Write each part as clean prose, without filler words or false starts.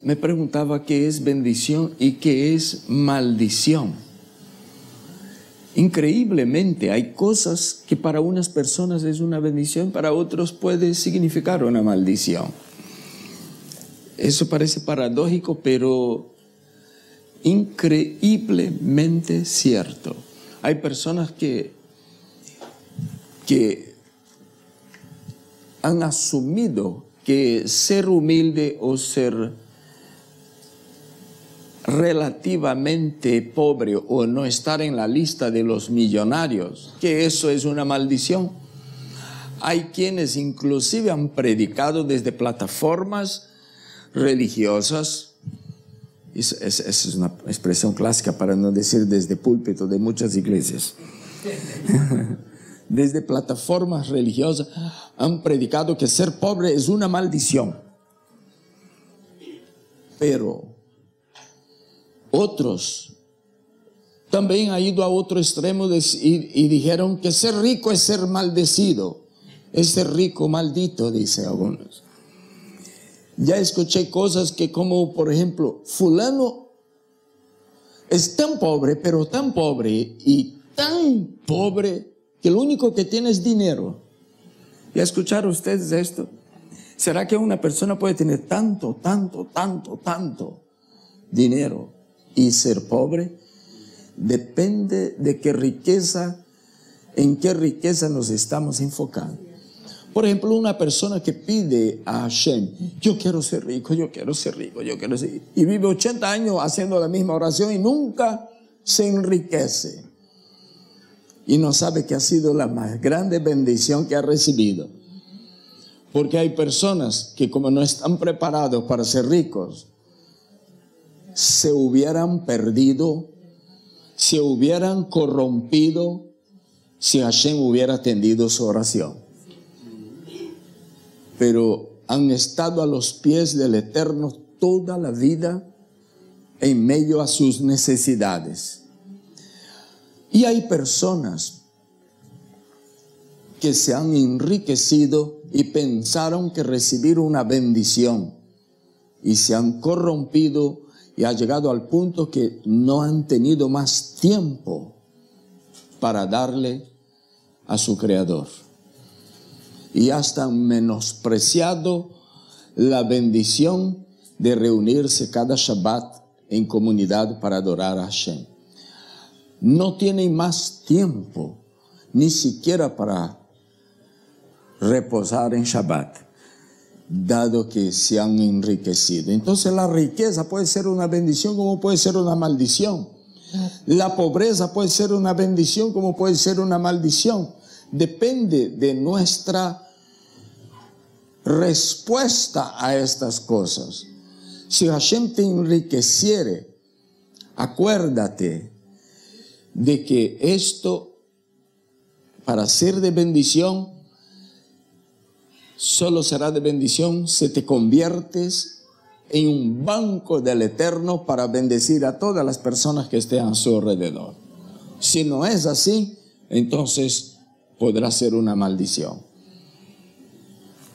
me preguntaba qué es bendición y qué es maldición. Increíblemente, hay cosas que para unas personas es una bendición, para otros puede significar una maldición. Eso parece paradójico, pero increíblemente cierto. Hay personas que han asumido que ser humilde o ser relativamente pobre o no estar en la lista de los millonarios, que eso es una maldición. Hay quienes inclusive han predicado desde plataformas religiosas, esa es una expresión clásica para no decir desde púlpito de muchas iglesias, desde plataformas religiosas han predicado que ser pobre es una maldición. Pero otros también han ido a otro extremo y dijeron que ser rico es ser maldecido, es ser rico maldito, dicen algunos. Ya escuché cosas que como por ejemplo, fulano es tan pobre, pero tan pobre y tan pobre que lo único que tiene es dinero. ¿Ya escucharon ustedes esto? ¿Será que una persona puede tener tanto dinero y ser pobre? Depende de qué riqueza, en qué riqueza nos estamos enfocando. Por ejemplo, una persona que pide a Hashem, yo quiero ser rico, yo quiero ser rico, yo quiero ser rico, y vive 80 años haciendo la misma oración y nunca se enriquece. Y no sabe que ha sido la más grande bendición que ha recibido. Porque hay personas que como no están preparados para ser ricos, se hubieran perdido, se hubieran corrompido si Hashem hubiera atendido su oración. Pero han estado a los pies del Eterno toda la vida en medio a sus necesidades. Y hay personas que se han enriquecido y pensaron que recibir una bendición y se han corrompido y ha llegado al punto que no han tenido más tiempo para darle a su Creador. Y hasta han menospreciado la bendición de reunirse cada Shabbat en comunidad para adorar a Hashem. No tienen más tiempo, ni siquiera para reposar en Shabbat, dado que se han enriquecido. Entonces la riqueza puede ser una bendición como puede ser una maldición. La pobreza puede ser una bendición como puede ser una maldición. Depende de nuestra respuesta a estas cosas. Si Hashem te enriqueciere, acuérdate de que esto, para ser de bendición, solo será de bendición si te conviertes en un banco del Eterno para bendecir a todas las personas que estén a su alrededor. Si no es así, entonces podrá ser una maldición.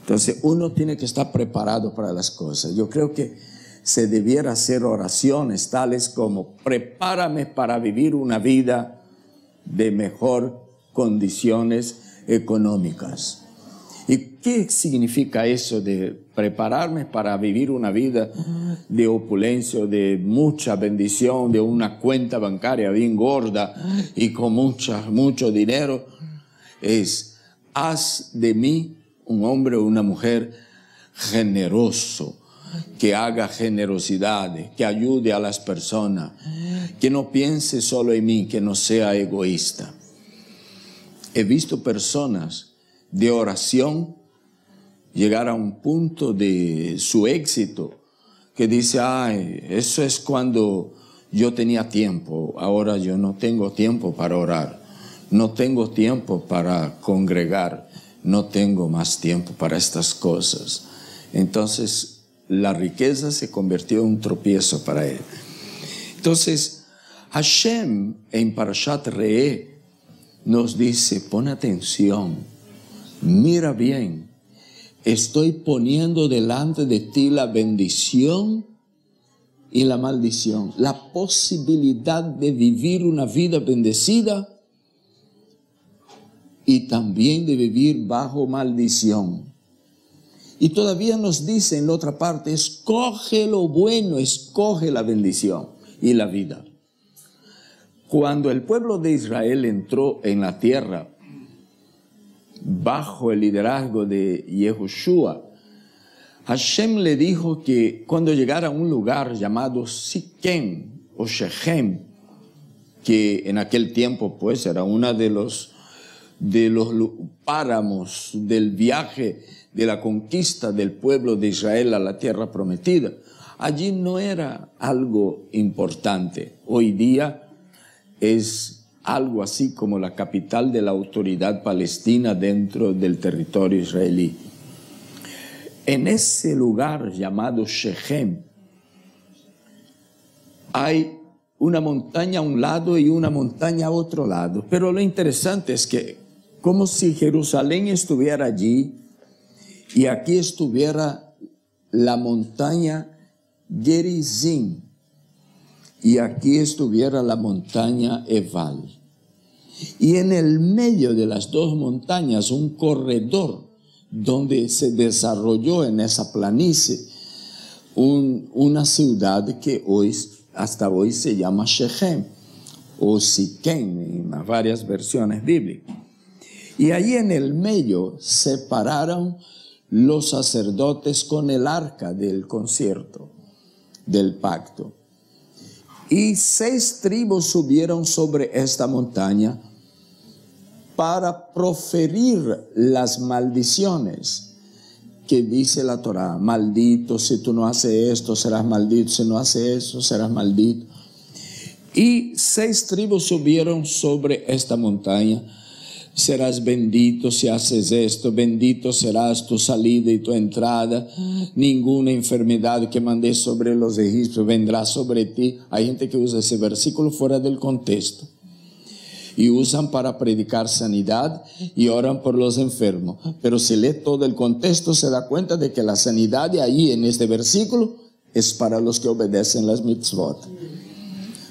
Entonces uno tiene que estar preparado para las cosas. Yo creo que se debiera hacer oraciones tales como: prepárame para vivir una vida de mejor condiciones económicas. ¿Y qué significa eso de prepararme para vivir una vida de opulencia, de mucha bendición, de una cuenta bancaria bien gorda y con mucho dinero? Es: haz de mí un hombre o una mujer generoso, que haga generosidad, que ayude a las personas, que no piense solo en mí, que no sea egoísta. He visto personas de oración llegar a un punto de su éxito que dice: ay, eso es cuando yo tenía tiempo, ahora yo no tengo tiempo para orar, no tengo tiempo para congregar, no tengo más tiempo para estas cosas. Entonces la riqueza se convirtió en un tropiezo para él. Entonces Hashem en Parashat Re'eh nos dice: pon atención, mira bien, estoy poniendo delante de ti la bendición y la maldición. La posibilidad de vivir una vida bendecida y también de vivir bajo maldición. Y todavía nos dice en la otra parte, escoge lo bueno, escoge la bendición y la vida. Cuando el pueblo de Israel entró en la tierra bajo el liderazgo de Yehoshua, Hashem le dijo que cuando llegara a un lugar llamado Siquem o Shechem, que en aquel tiempo pues era una de los páramos del viaje de la conquista del pueblo de Israel a la tierra prometida, allí no era algo importante. Hoy día es algo así como la capital de la autoridad palestina dentro del territorio israelí. En ese lugar llamado Shechem hay una montaña a un lado y una montaña a otro lado. Pero lo interesante es que como si Jerusalén estuviera allí y aquí estuviera la montaña Gerizim y aquí estuviera la montaña Ebal. Y en el medio de las dos montañas un corredor donde se desarrolló en esa planicie una ciudad que hasta hoy se llama Shechem o Siquem en las varias versiones bíblicas. Y allí en el medio se pararon los sacerdotes con el arca del concierto, del pacto. Y 6 tribus subieron sobre esta montaña para proferir las maldiciones que dice la Torá. Maldito, si tú no haces esto, serás maldito. Si no haces eso, serás maldito. Y 6 tribus subieron sobre esta montaña. Serás bendito si haces esto, bendito serás tu salida y tu entrada. Ninguna enfermedad que mandé sobre los egipcios vendrá sobre ti. Hay gente que usa ese versículo fuera del contexto y usan para predicar sanidad y oran por los enfermos. Pero si lee todo el contexto se da cuenta de que la sanidad de ahí en este versículo es para los que obedecen las mitzvot.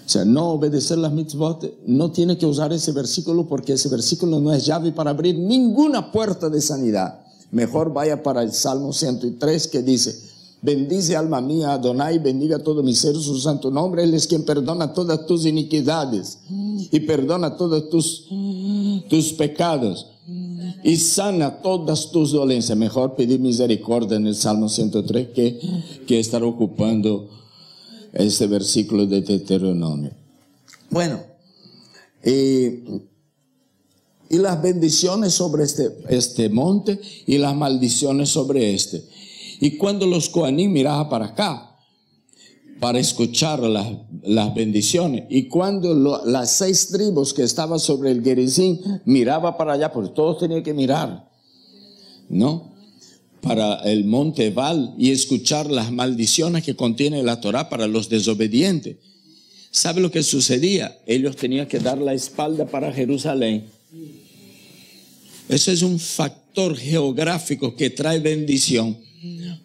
O sea, no obedecer las mitzvot, no tiene que usar ese versículo porque ese versículo no es llave para abrir ninguna puerta de sanidad. Mejor vaya para el Salmo 103 que dice: bendice alma mía a Adonai, bendiga todo mi ser su santo nombre. Él es quien perdona todas tus iniquidades y perdona todos tus pecados y sana todas tus dolencias. Mejor pedir misericordia en el Salmo 103 que estar ocupando ese versículo de Deuteronomio. Bueno, y las bendiciones sobre este monte y las maldiciones sobre este. Y cuando los Coanim miraban para acá para escuchar las bendiciones, y cuando las 6 tribus que estaban sobre el Gerizim miraban para allá, porque todos tenían que mirar, ¿no?, para el monte Ebal y escuchar las maldiciones que contiene la Torá para los desobedientes. ¿Sabe lo que sucedía? Ellos tenían que dar la espalda para Jerusalén. Ese es un factor geográfico que trae bendición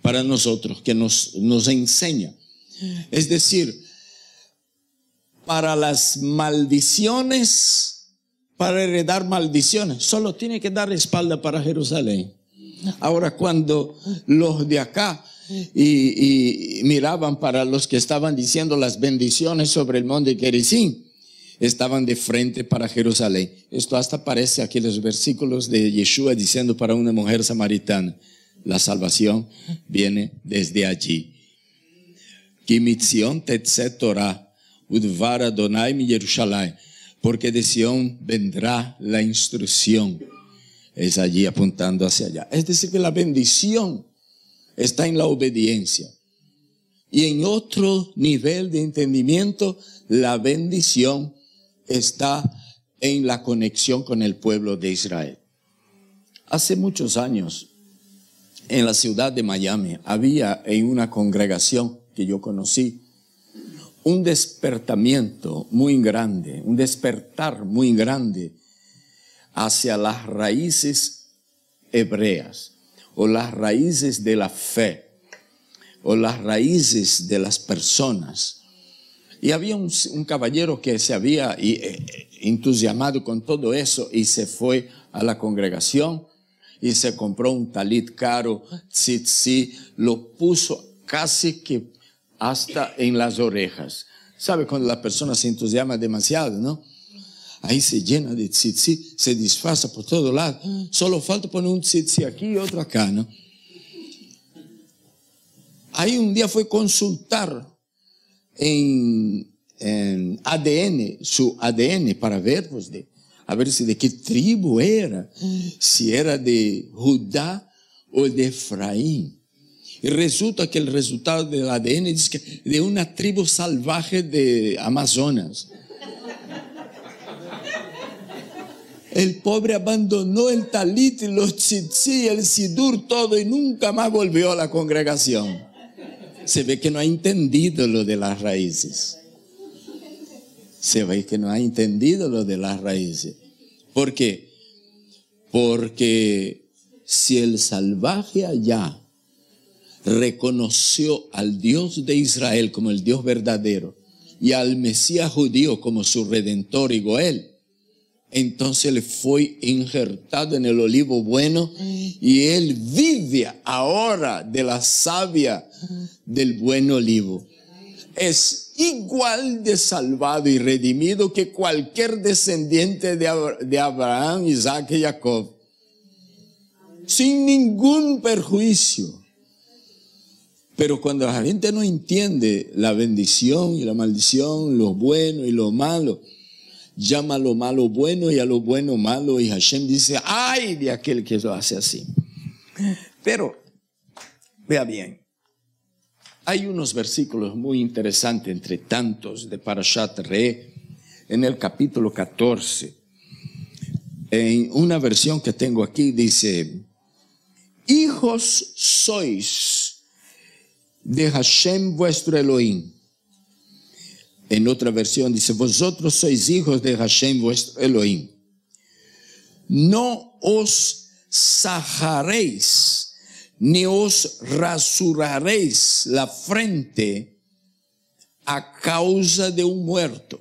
para nosotros, que nos enseña. Es decir, para las maldiciones, para heredar maldiciones, solo tiene que dar espalda para Jerusalén. Ahora, cuando los de acá y miraban para los que estaban diciendo las bendiciones sobre el monte Gerizim, estaban de frente para Jerusalén. Esto hasta aparece aquí en los versículos de Yeshua diciendo para una mujer samaritana: la salvación viene desde allí. Ki mitzion tetzeh Torah udvar Adonai mi Yerushalayim, porque de Sión vendrá la instrucción. Es allí apuntando hacia allá. Es decir, que la bendición está en la obediencia. Y en otro nivel de entendimiento, la bendición está en la conexión con el pueblo de Israel. Hace muchos años, en la ciudad de Miami, había en una congregación que yo conocí un despertamiento muy grande, un despertar muy grande hacia las raíces hebreas o las raíces de la fe. o las raíces de las personas. Y había un caballero que se había entusiasmado con todo eso y se fue a la congregación y se compró un talit caro, tzitzi, lo puso casi que hasta en las orejas. ¿Sabe cuando la persona se entusiasma demasiado, no? Ahí se llena de tzitzi, se disfraza por todo lado. Solo falta poner un tzitzi aquí y otro acá, ¿no? Ahí un día fue consultar en ADN, su ADN, para ver, pues, a ver si de qué tribu era, si era de Judá o de Efraín. Y resulta que el resultado del ADN dice que de una tribu salvaje de Amazonas. El pobre abandonó el talit, los tzitzí, el sidur, todo, y nunca más volvió a la congregación. Se ve que no ha entendido lo de las raíces. Se ve que no ha entendido lo de las raíces. ¿Por qué? Porque si el salvaje allá reconoció al Dios de Israel como el Dios verdadero y al Mesías judío como su redentor y Goel, entonces le fue injertado en el olivo bueno y él vive ahora de la savia del buen olivo. Es igual de salvado y redimido que cualquier descendiente de Abraham, Isaac y Jacob, sin ningún perjuicio. Pero cuando la gente no entiende la bendición y la maldición, lo bueno y lo malo, llama a lo malo bueno y a lo bueno malo, y Hashem dice, ¡ay de aquel que lo hace así! Pero, vea bien, hay unos versículos muy interesantes entre tantos de Parashat Re, en el capítulo 14. En una versión que tengo aquí dice, hijos sois de Hashem vuestro Elohim. En otra versión dice, vosotros sois hijos de Hashem vuestro Elohim. No os sajaréis, ni os rasuraréis la frente a causa de un muerto.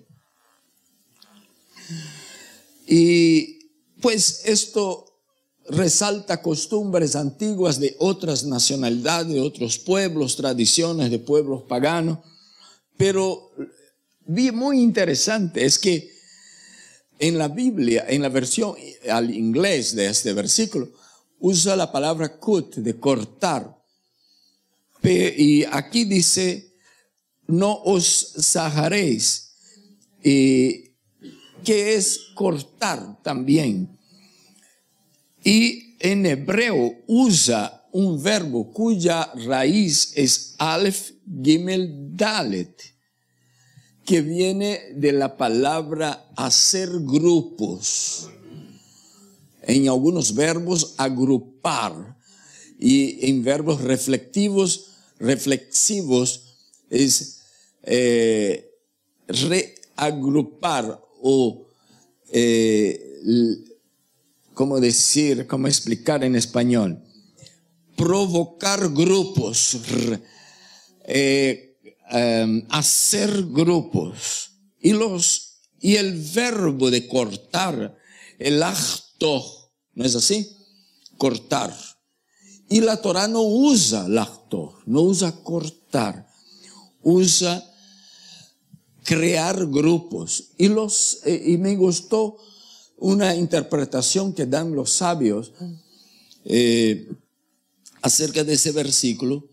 Y pues esto resalta costumbres antiguas de otras nacionalidades, de otros pueblos, tradiciones de pueblos paganos. Pero muy interesante es que en la Biblia, en la versión al inglés de este versículo, usa la palabra cut, de cortar. Y aquí dice, no os sajaréis, que es cortar también. Y en hebreo usa un verbo cuya raíz es Aleph, Gimel, Dalet, que viene de la palabra hacer grupos. En algunos verbos agrupar, y en verbos reflexivos es reagrupar o ¿cómo explicar en español? Provocar grupos, hacer grupos. Y el verbo de cortar, el achtoh, ¿no es así? Cortar. Y la Torah no usa lachtoh, no usa cortar, usa crear grupos. Y me gustó una interpretación que dan los sabios acerca de ese versículo,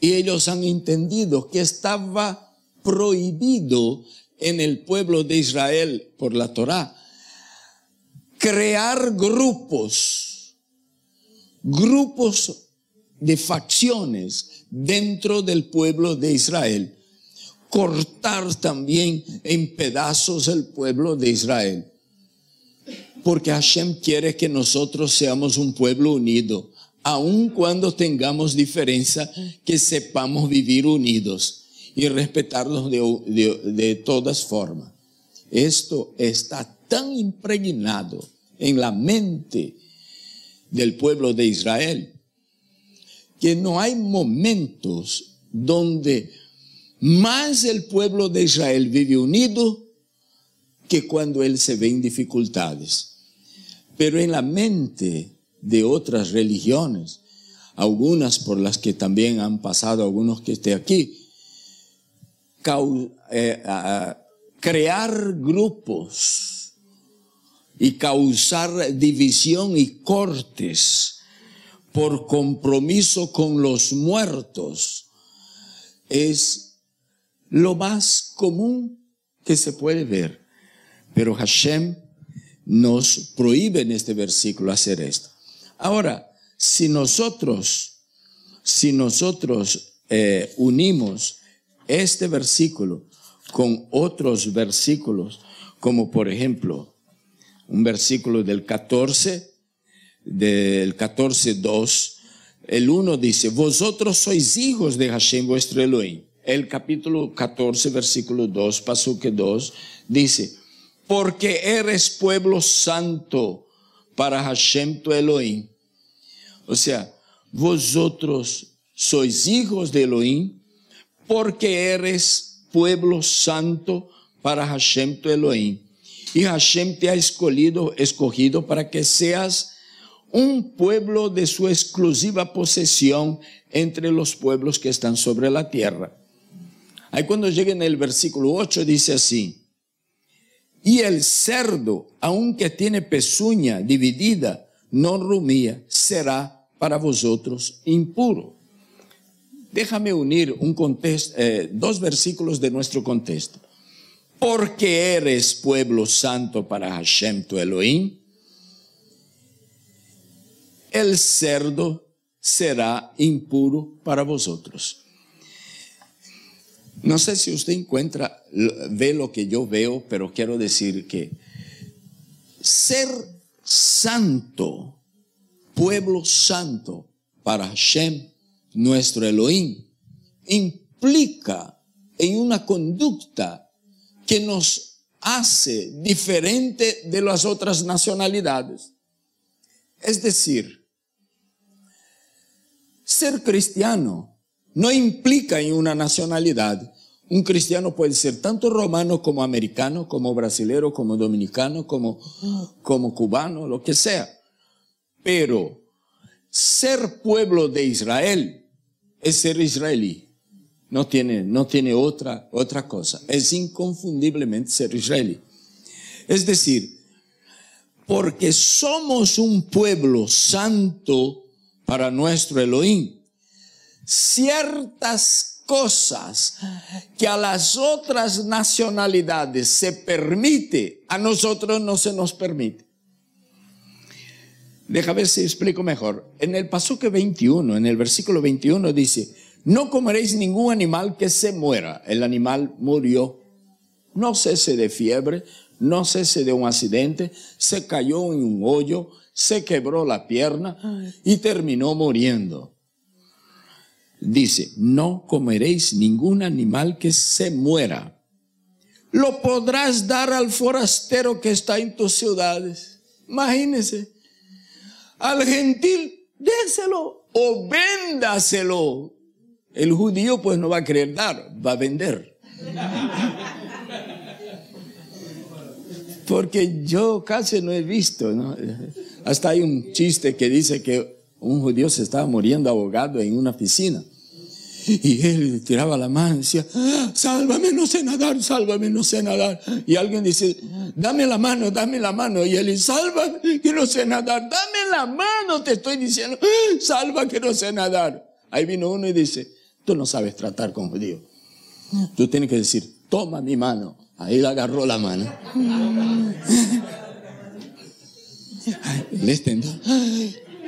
y ellos han entendido que estaba prohibido en el pueblo de Israel por la Torá crear grupos de facciones dentro del pueblo de Israel, cortar también en pedazos el pueblo de Israel. Porque Hashem quiere que nosotros seamos un pueblo unido, aun cuando tengamos diferencia, que sepamos vivir unidos y respetarnos de todas formas. Esto está tan impregnado en la mente del pueblo de Israel que no hay momentos donde más el pueblo de Israel vive unido que cuando él se ve en dificultades. Pero en la mente de otras religiones, algunas por las que también han pasado algunos que estén aquí, crear grupos y causar división y cortes por compromiso con los muertos es lo más común que se puede ver. Pero Hashem nos prohíbe en este versículo hacer esto. Ahora, si nosotros unimos este versículo con otros versículos, como por ejemplo, un versículo del 14:2, el 1 dice, vosotros sois hijos de Hashem vuestro Elohim. El capítulo 14, versículo 2, pasuk 2, dice, porque eres pueblo santo para Hashem tu Elohim. O sea, vosotros sois hijos de Elohim porque eres pueblo santo para Hashem tu Elohim. Y Hashem te ha escogido para que seas un pueblo de su exclusiva posesión entre los pueblos que están sobre la tierra. Ahí cuando llega en el versículo 8 dice así, y el cerdo, aunque tiene pezuña dividida, no rumía, será para vosotros impuro. Déjame unir dos versículos de nuestro contexto. Porque eres pueblo santo para Hashem tu Elohim, el cerdo será impuro para vosotros. No sé si usted ve lo que yo veo, pero quiero decir que ser santo, pueblo santo para Hashem, nuestro Elohim, implica en una conducta que nos hace diferente de las otras nacionalidades. Es decir, ser cristiano no implica en una nacionalidad. Un cristiano puede ser tanto romano como americano, como brasilero, como dominicano, como cubano, lo que sea. Pero ser pueblo de Israel es ser israelí. No tiene otra cosa. Es inconfundiblemente ser israelí. Es decir, porque somos un pueblo santo para nuestro Elohim, ciertas cosas que a las otras nacionalidades se permite, a nosotros no se nos permite. Deja ver si explico mejor. En el pasuk 21, en el versículo 21 dice, no comeréis ningún animal que se muera. El animal murió. No cese de fiebre, no cese de un accidente, se cayó en un hoyo, se quebró la pierna y terminó muriendo. Dice, no comeréis ningún animal que se muera. Lo podrás dar al forastero que está en tus ciudades. Imagínense. Al gentil, déselo o véndaselo. El judío pues no va a querer dar, va a vender. Porque yo casi no he visto, ¿no? Hasta hay un chiste que dice que un judío se estaba muriendo ahogado en una piscina. Y él tiraba la mano y decía, sálvame, no sé nadar, sálvame, no sé nadar. Y alguien dice, dame la mano, dame la mano. Y él dice, salva, que no sé nadar, dame la mano, te estoy diciendo, salva, que no sé nadar. Ahí vino uno y dice, tú no sabes tratar con judíos. Tú tienes que decir, toma mi mano. Ahí le agarró la mano. Le extendió,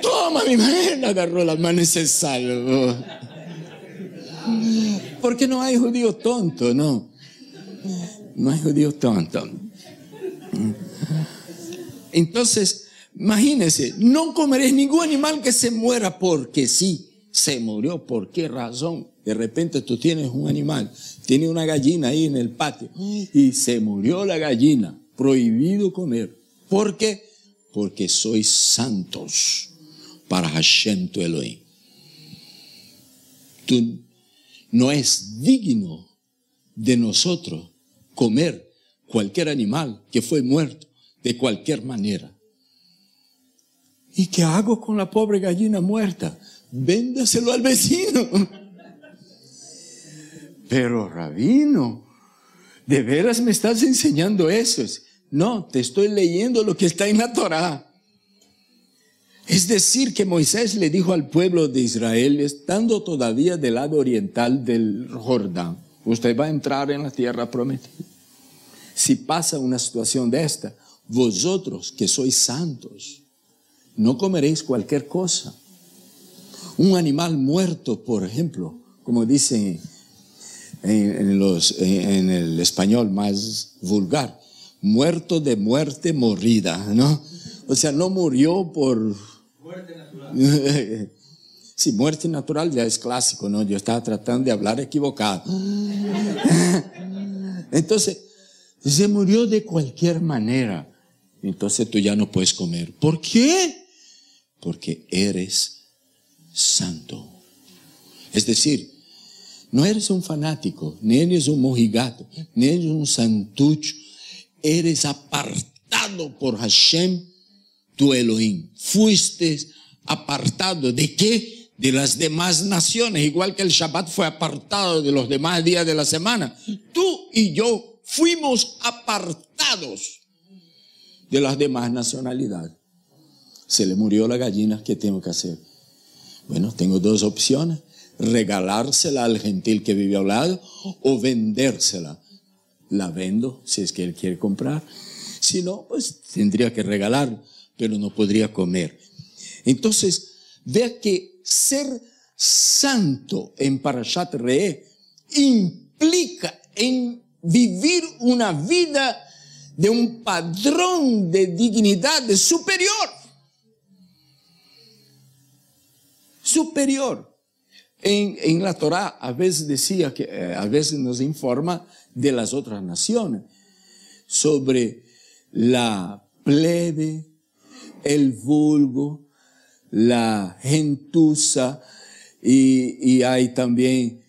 toma mi mano, le agarró la mano y se salvó. Porque no hay judío tonto, no. No hay judío tonto. Entonces, imagínense, no comeréis ningún animal que se muera porque sí. Se murió, ¿por qué razón? De repente tú tienes un animal, tienes una gallina ahí en el patio y se murió la gallina, prohibido comer. ¿Por qué? Porque sois santos para Hashem tu Elohim. Tú no es digno de nosotros comer cualquier animal que fue muerto de cualquier manera. ¿Y qué hago con la pobre gallina muerta? Véndaselo al vecino. Pero rabino, ¿de veras me estás enseñando eso? No, te estoy leyendo lo que está en la Torá. Es decir, que Moisés le dijo al pueblo de Israel, estando todavía del lado oriental del Jordán, usted va a entrar en la tierra prometida. Si pasa una situación de esta, vosotros que sois santos, no comeréis cualquier cosa. Un animal muerto, por ejemplo, como dicen en el español más vulgar, muerto de muerte morida, ¿no? O sea, no murió por muerte natural. Sí, muerte natural ya es clásico, ¿no? Yo estaba tratando de hablar equivocado. Entonces, se murió de cualquier manera. Entonces tú ya no puedes comer. ¿Por qué? Porque eres santo. Es decir, no eres un fanático, ni eres un mojigato, ni eres un santucho. Eres apartado por Hashem, tu Elohim. Fuiste apartado. ¿De qué? De las demás naciones. Igual que el Shabbat fue apartado de los demás días de la semana. Tú y yo fuimos apartados de las demás nacionalidades. Se le murió la gallina, ¿qué tengo que hacer? Bueno, tengo dos opciones: regalársela al gentil que vive al lado o vendérsela. La vendo si es que él quiere comprar. Si no, pues tendría que regalar, pero no podría comer. Entonces, vea que ser santo en Parashat Re'eh implica en vivir una vida de un padrón de dignidad superior. Superior. En la Torá a veces decía que, a veces nos informa de las otras naciones, sobre la plebe, el vulgo, la gentuza, y hay también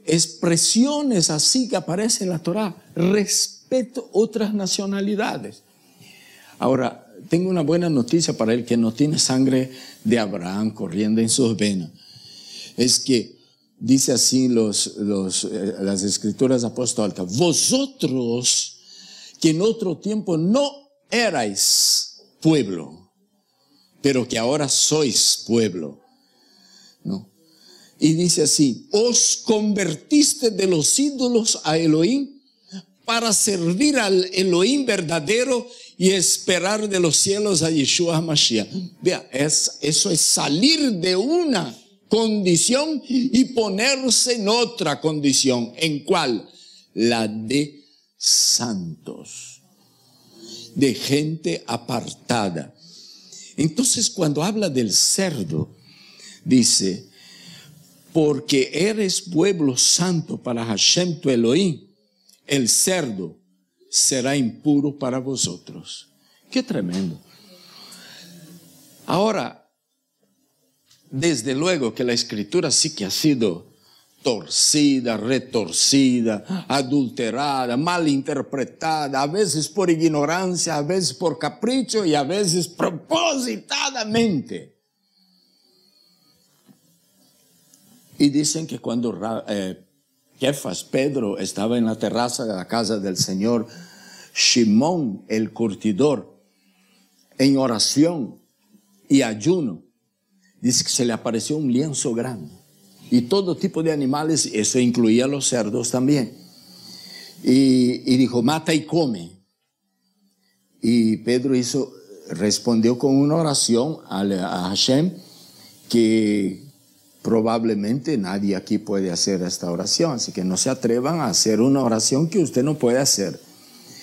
expresiones así que aparecen en la Torá. Respeto otras nacionalidades. Ahora, tengo una buena noticia para el que no tiene sangre de Abraham corriendo en sus venas. Es que dice así las escrituras apostólicas: vosotros que en otro tiempo no erais pueblo, pero que ahora sois pueblo, ¿no? Y dice así: os convertiste de los ídolos a Elohim para servir al Elohim verdadero y esperar de los cielos a Yeshua HaMashiach. Vea, eso es salir de una condición y ponerse en otra condición. ¿En cuál? La de santos, de gente apartada. Entonces, cuando habla del cerdo, dice: porque eres pueblo santo para Hashem tu Elohim, el cerdo será impuro para vosotros. Qué tremendo. Ahora, desde luego que la escritura sí que ha sido torcida, retorcida, adulterada, malinterpretada, a veces por ignorancia, a veces por capricho y a veces propositadamente. Y dicen que cuando Kefas, Pedro, estaba en la terraza de la casa del Señor, Shimón, el curtidor, en oración y ayuno, dice que se le apareció un lienzo grande y todo tipo de animales, eso incluía los cerdos también, y dijo: mata y come. Y Pedro respondió con una oración a Hashem, que probablemente nadie aquí puede hacer esta oración, así que no se atrevan a hacer una oración que usted no puede hacer.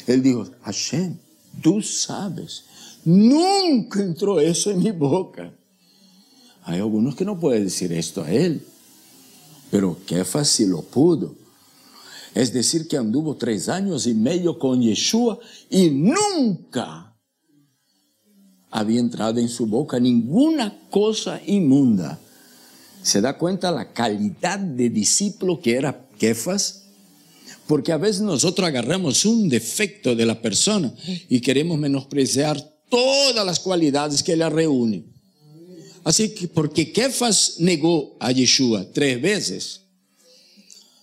Él dijo: Hashem, tú sabes, nunca entró eso en mi boca. Hay algunos que no pueden decir esto a él, pero Kefas sí lo pudo. Es decir, que anduvo 3 años y medio con Yeshua y nunca había entrado en su boca ninguna cosa inmunda. ¿Se da cuenta la calidad de discípulo que era Kefas? Porque a veces nosotros agarramos un defecto de la persona y queremos menospreciar todas las cualidades que la reúnen. Así que porque Kefas negó a Yeshua 3 veces,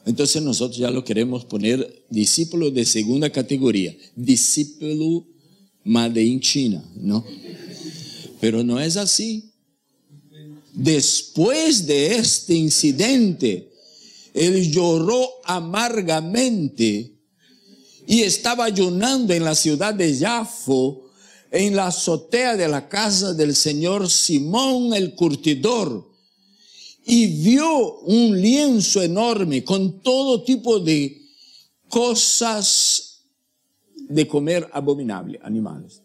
entonces nosotros ya lo queremos poner discípulo de segunda categoría, discípulo made in China, ¿no? Pero no es así. Después de este incidente, él lloró amargamente y estaba ayunando en la ciudad de Jafo, en la azotea de la casa del señor Simón el curtidor, y vio un lienzo enorme con todo tipo de cosas de comer abominable, animales.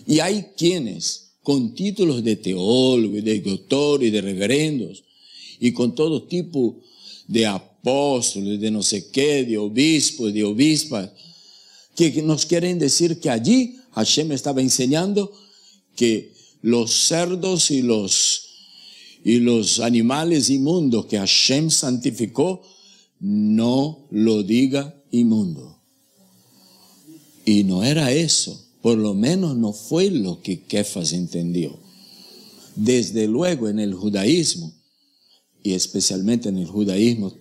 Y hay quienes con títulos de teólogo, de doctor y de reverendos, y con todo tipo de apóstoles, de no sé qué, de obispos, de obispas, que nos quieren decir que allí Hashem estaba enseñando que los cerdos y los animales inmundos que Hashem santificó, no lo diga inmundo. Y no era eso. Por lo menos no fue lo que Kefas entendió. Desde luego en el judaísmo, y especialmente en el judaísmo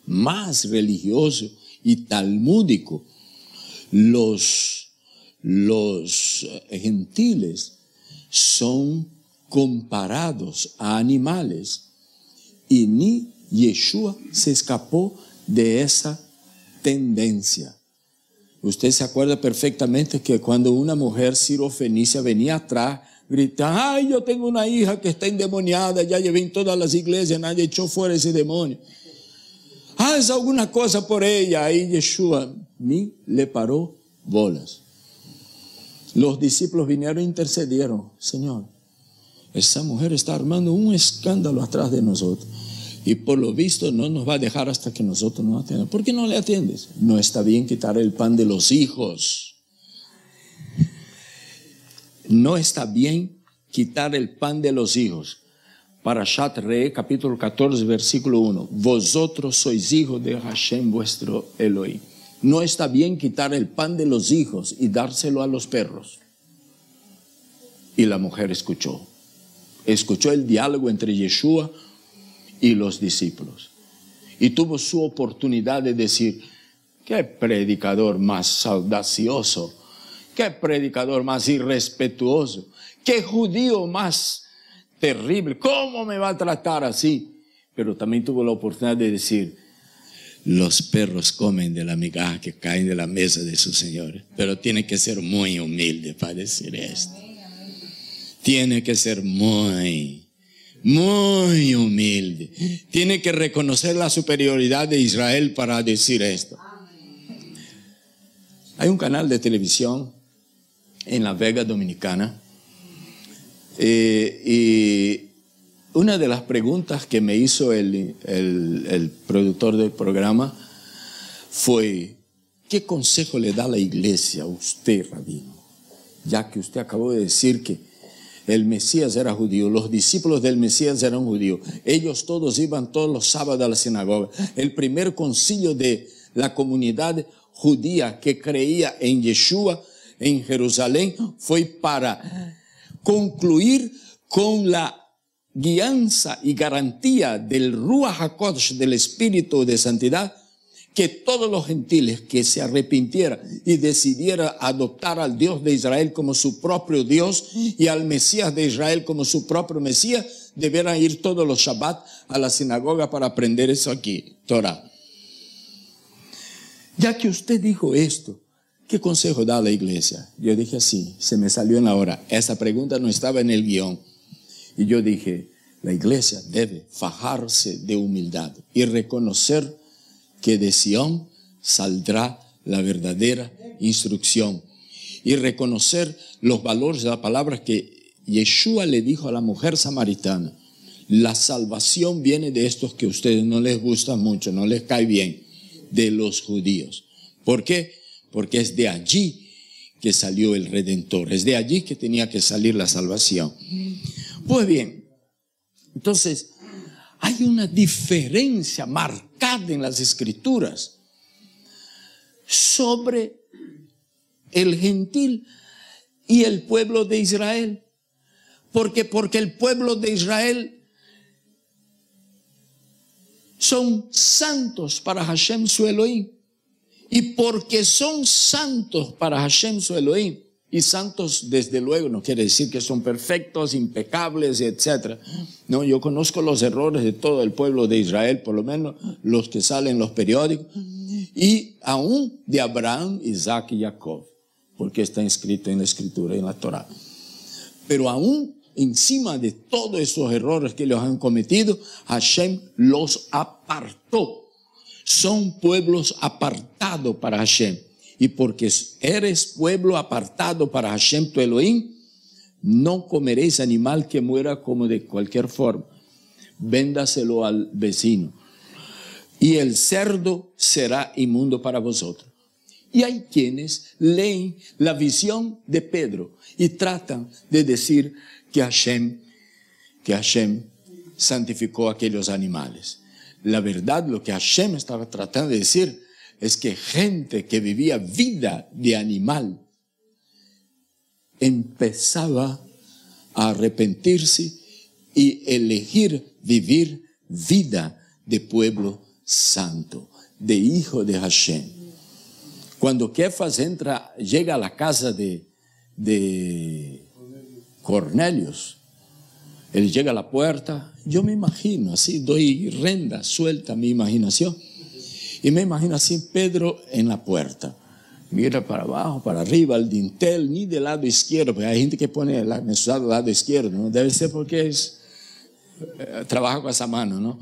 más religioso y talmúdico, los gentiles son comparados a animales, y ni Yeshua se escapó de esa tendencia. Usted se acuerda perfectamente que cuando una mujer sirofenicia venía atrás, gritando: ay, yo tengo una hija que está endemoniada, ya llevé en todas las iglesias, nadie echó fuera ese demonio. Haz alguna cosa por ella. Ahí Yeshua ni le paró bolas. Los discípulos vinieron e intercedieron: Señor, esa mujer está armando un escándalo atrás de nosotros, y por lo visto no nos va a dejar hasta que nosotros nos atendamos. ¿Por qué no le atiendes? No está bien quitar el pan de los hijos. No está bien quitar el pan de los hijos. Parashat Re, capítulo 14, versículo 1. Vosotros sois hijos de Hashem vuestro Elohim. No está bien quitar el pan de los hijos y dárselo a los perros. Y la mujer escuchó. Escuchó el diálogo entre Yeshua y los discípulos, y tuvo su oportunidad de decir: qué predicador más audacioso, qué predicador más irrespetuoso, qué judío más terrible, ¿cómo me va a tratar así? Pero también tuvo la oportunidad de decir: los perros comen de la migaja que caen de la mesa de sus señores. Pero tiene que ser muy humilde para decir esto. Tiene que ser muy humilde. Tiene que reconocer la superioridad de Israel para decir esto. Hay un canal de televisión en La Vega Dominicana, y una de las preguntas que me hizo el productor del programa fue: ¿qué consejo le da la iglesia a usted, rabino? Ya que usted acabó de decir que el Mesías era judío, los discípulos del Mesías eran judíos, ellos todos iban todos los sábados a la sinagoga. El primer concilio de la comunidad judía que creía en Yeshua en Jerusalén fue para concluir con la guianza y garantía del Ruach HaKodesh, del Espíritu de Santidad, que todos los gentiles que se arrepintieran y decidieran adoptar al Dios de Israel como su propio Dios y al Mesías de Israel como su propio Mesías, debieran ir todos los Shabbat a la sinagoga para aprender eso aquí, Torah. Ya que usted dijo esto, ¿qué consejo da a la iglesia? Yo dije así, se me salió en la hora. Esa pregunta no estaba en el guión. Y yo dije: la iglesia debe fajarse de humildad y reconocer que de Sión saldrá la verdadera instrucción, y reconocer los valores de la palabra que Yeshua le dijo a la mujer samaritana: la salvación viene de estos que a ustedes no les gusta mucho, no les cae bien, de los judíos. ¿Por qué? Porque es de allí que salió el Redentor, es de allí que tenía que salir la salvación. Pues bien, entonces hay una diferencia marcada en las Escrituras sobre el gentil y el pueblo de Israel. Porque el pueblo de Israel son santos para Hashem su Elohim. Y porque son santos para Hashem su Elohim, y santos desde luego no quiere decir que son perfectos, impecables, etc. No, yo conozco los errores de todo el pueblo de Israel, por lo menos los que salen en los periódicos, y aún de Abraham, Isaac y Jacob, porque está escrito en la Escritura, en la Torá. Pero aún encima de todos esos errores que ellos han cometido, Hashem los apartó. Son pueblos apartados para Hashem. Y porque eres pueblo apartado para Hashem tu Elohim, no comeréis animal que muera como de cualquier forma. Véndaselo al vecino. Y el cerdo será inmundo para vosotros. Y hay quienes leen la visión de Pedro y tratan de decir que Hashem santificó a aquellos animales. La verdad, lo que Hashem estaba tratando de decir es que gente que vivía vida de animal empezaba a arrepentirse y elegir vivir vida de pueblo santo, de hijo de Hashem. Cuando Kefas llega a la casa de Cornelius, él llega a la puerta, yo me imagino, así doy rienda suelta a mi imaginación, y me imagino así Pedro en la puerta, mira para abajo, para arriba, el dintel, ni del lado izquierdo, porque hay gente que pone la mesuzá del lado izquierdo, ¿no? Debe ser porque trabaja con esa mano, ¿no?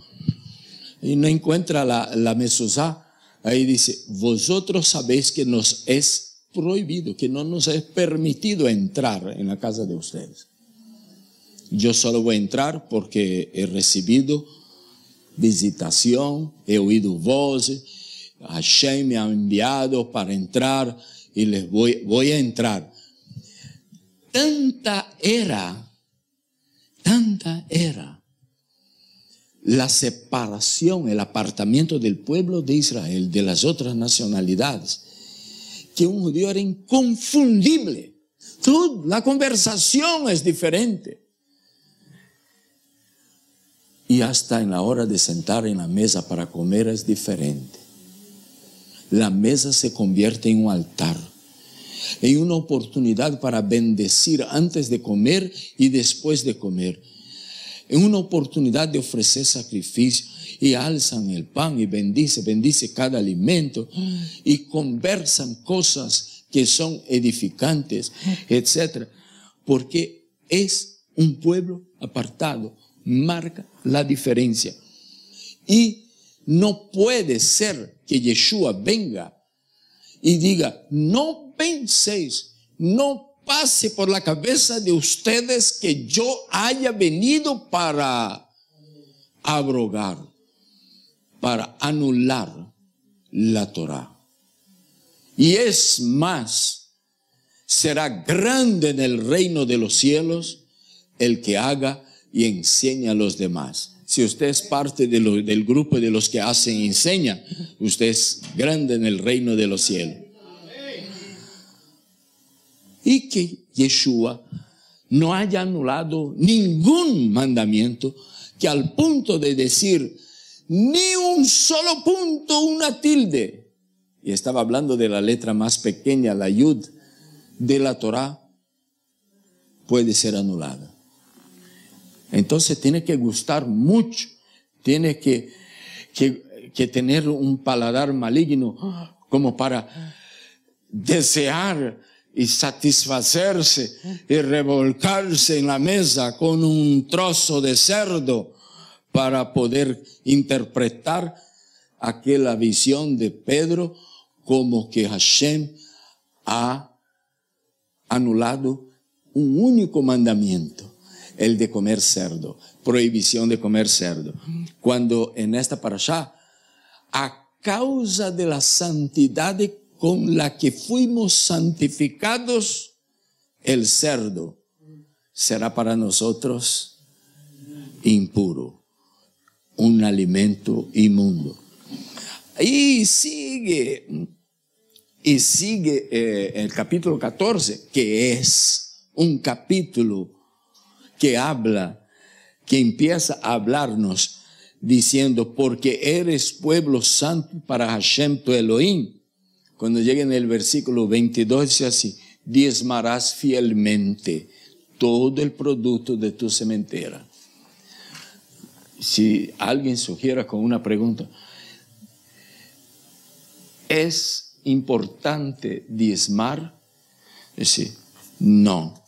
Y no encuentra la mesuzá, ahí dice, vosotros sabéis que nos es prohibido, que no nos es permitido entrar en la casa de ustedes. Yo solo voy a entrar porque he recibido visitación, he oído voces, Hashem me ha enviado para entrar y les voy a entrar. Tanta era la separación, el apartamiento del pueblo de Israel de las otras nacionalidades, que un judío era inconfundible. La conversación es diferente. Y hasta en la hora de sentar en la mesa para comer es diferente. La mesa se convierte en un altar, en una oportunidad para bendecir antes de comer y después de comer, en una oportunidad de ofrecer sacrificio, y alzan el pan y bendice cada alimento, y conversan cosas que son edificantes, etc. Porque es un pueblo apartado, marca la diferencia. Y no puede ser que Yeshua venga y diga, no penséis, no pase por la cabeza de ustedes que yo haya venido para abrogar, para anular la Torá. Y es más, será grande en el reino de los cielos el que haga y enseña a los demás. Si usted es parte del grupo de los que hacen y enseñan, usted es grande en el reino de los cielos. Y que Yeshua no haya anulado ningún mandamiento, que al punto de decir ni un solo punto, una tilde, y estaba hablando de la letra más pequeña, la Yud de la Torá, puede ser anulada. Entonces tiene que gustar mucho, tiene que tener un paladar maligno como para desear y satisfacerse y revolcarse en la mesa con un trozo de cerdo para poder interpretar aquella visión de Pedro como que Hashem ha anulado un único mandamiento, el de comer cerdo, prohibición de comer cerdo. Cuando en esta parashá, a causa de la santidad con la que fuimos santificados, el cerdo será para nosotros impuro. un alimento inmundo. Y sigue el capítulo 14, que es un capítulo que empieza a hablarnos diciendo, porque eres pueblo santo para Hashem tu Elohim. Cuando llega en el versículo 22 dice así, diezmarás fielmente todo el producto de tu sementera. Si alguien sugiera con una pregunta, ¿es importante diezmar? Dice, no,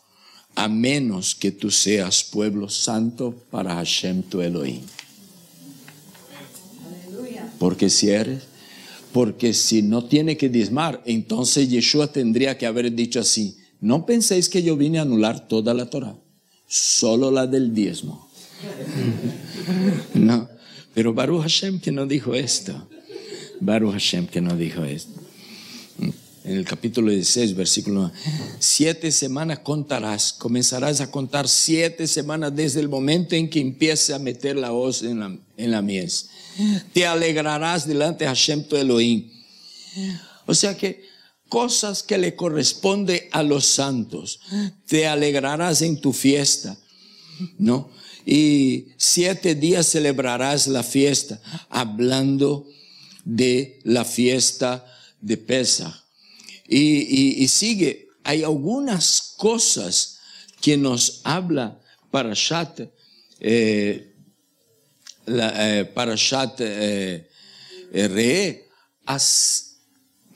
a menos que tú seas pueblo santo para Hashem tu Elohim. Porque si no tiene que diezmar, entonces Yeshua tendría que haber dicho así, no penséis que yo vine a anular toda la Torah, solo la del diezmo. No, pero Baruch Hashem que no dijo esto. Baruch Hashem que no dijo esto. En el capítulo 16, versículo 9, 7 semanas comenzarás a contar 7 semanas desde el momento en que empiece a meter la hoz en la mies. Te alegrarás delante de Hashem tu Elohim. O sea que cosas que le corresponde a los santos. Te alegrarás en tu fiesta, ¿no? Y 7 días celebrarás la fiesta, hablando de la fiesta de Pesach. Y sigue, hay algunas cosas que nos habla Parashat Re'eh,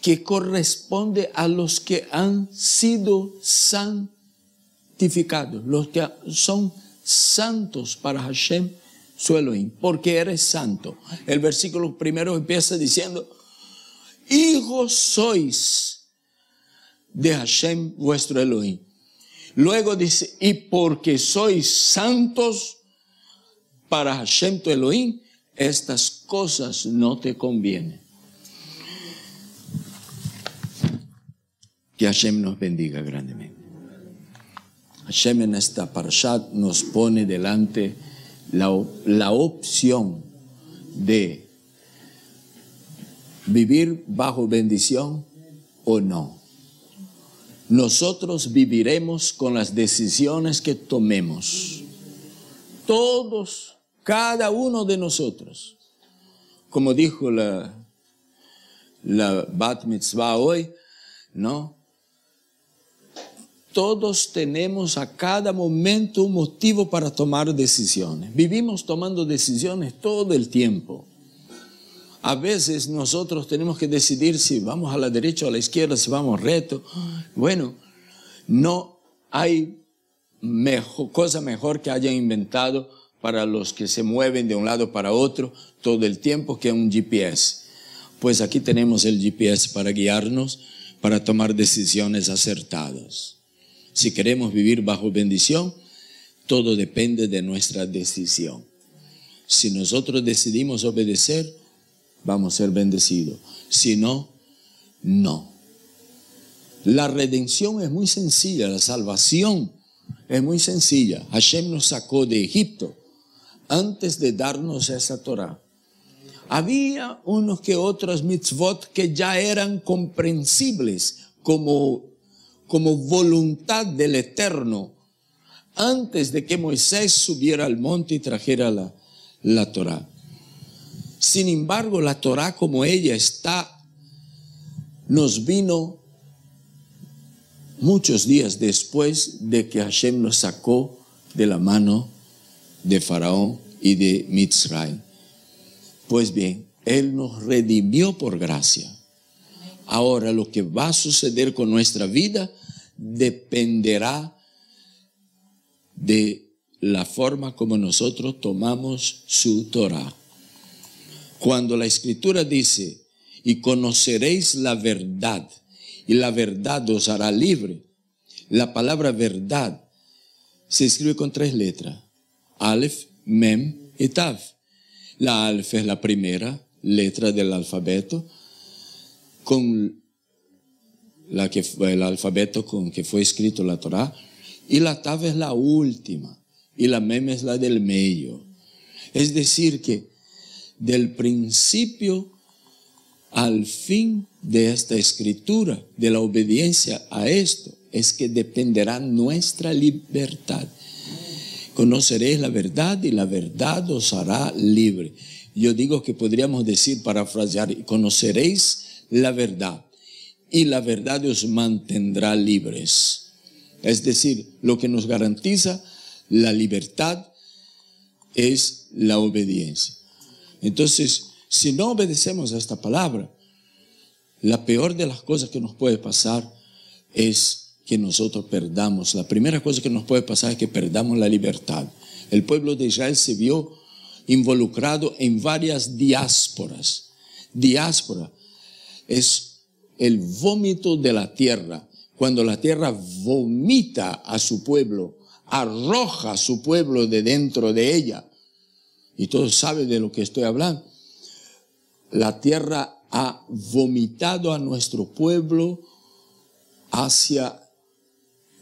que corresponde a los que han sido santificados, los que son santos para Hashem su Elohim, porque eres santo. El versículo primero empieza diciendo, hijos sois de Hashem vuestro Elohim. Luego dice, y porque sois santos para Hashem tu Elohim, estas cosas no te convienen. Que Hashem nos bendiga grandemente. Hashem en esta parashat nos pone delante la opción de vivir bajo bendición o no. Nosotros viviremos con las decisiones que tomemos. Todos, cada uno de nosotros. Como dijo la Bat Mitzvah hoy, ¿no? Todos tenemos a cada momento un motivo para tomar decisiones. Vivimos tomando decisiones todo el tiempo. A veces nosotros tenemos que decidir si vamos a la derecha o a la izquierda, si vamos recto. Bueno, no hay cosa mejor que hayan inventado para los que se mueven de un lado para otro todo el tiempo que un GPS. Pues aquí tenemos el GPS para guiarnos, para tomar decisiones acertadas. Si queremos vivir bajo bendición, todo depende de nuestra decisión. Si nosotros decidimos obedecer, vamos a ser bendecidos. Si no, no. La redención es muy sencilla, la salvación es muy sencilla. Hashem nos sacó de Egipto antes de darnos esa Torah. Había unos que otros mitzvot que ya eran comprensibles como voluntad del Eterno antes de que Moisés subiera al monte y trajera la Torah. Sin embargo, la Torah como ella está, nos vino muchos días después de que Hashem nos sacó de la mano de Faraón y de Mitzray. Pues bien, Él nos redimió por gracia. Ahora lo que va a suceder con nuestra vida dependerá de la forma como nosotros tomamos su Torah. Cuando la Escritura dice, y conoceréis la verdad, y la verdad os hará libre, la palabra verdad se escribe con 3 letras, Aleph, Mem y Tav. La Aleph es la primera letra del alfabeto, con la que fue el alfabeto con que fue escrito la Torah, y la Tav es la última, y la Mem es la del medio. Es decir que del principio al fin de esta escritura, de la obediencia a esto, es que dependerá nuestra libertad. Conoceréis la verdad y la verdad os hará libre. Yo digo que podríamos decir, parafrasear, conoceréis la verdad y la verdad os mantendrá libres. Es decir, lo que nos garantiza la libertad es la obediencia. Entonces, si no obedecemos a esta palabra, la peor de las cosas que nos puede pasar es que nosotros perdamos. La primera cosa que nos puede pasar es que perdamos la libertad. El pueblo de Israel se vio involucrado en varias diásporas. Diáspora es el vómito de la tierra. Cuando la tierra vomita a su pueblo, arroja a su pueblo de dentro de ella. Y todos saben de lo que estoy hablando. La tierra ha vomitado a nuestro pueblo hacia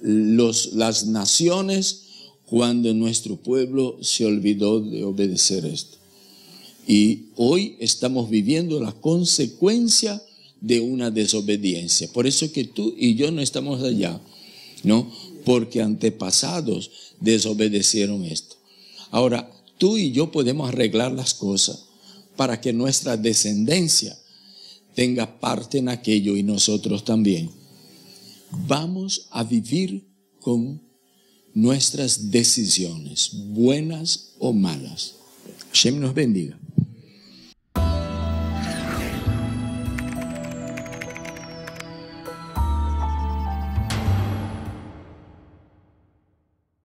las naciones cuando nuestro pueblo se olvidó de obedecer esto. Y hoy estamos viviendo la consecuencia de una desobediencia. Por eso que tú y yo no estamos allá, ¿no? Porque antepasados desobedecieron esto. Ahora, tú y yo podemos arreglar las cosas para que nuestra descendencia tenga parte en aquello y nosotros también. Vamos a vivir con nuestras decisiones, buenas o malas. Hashem nos bendiga.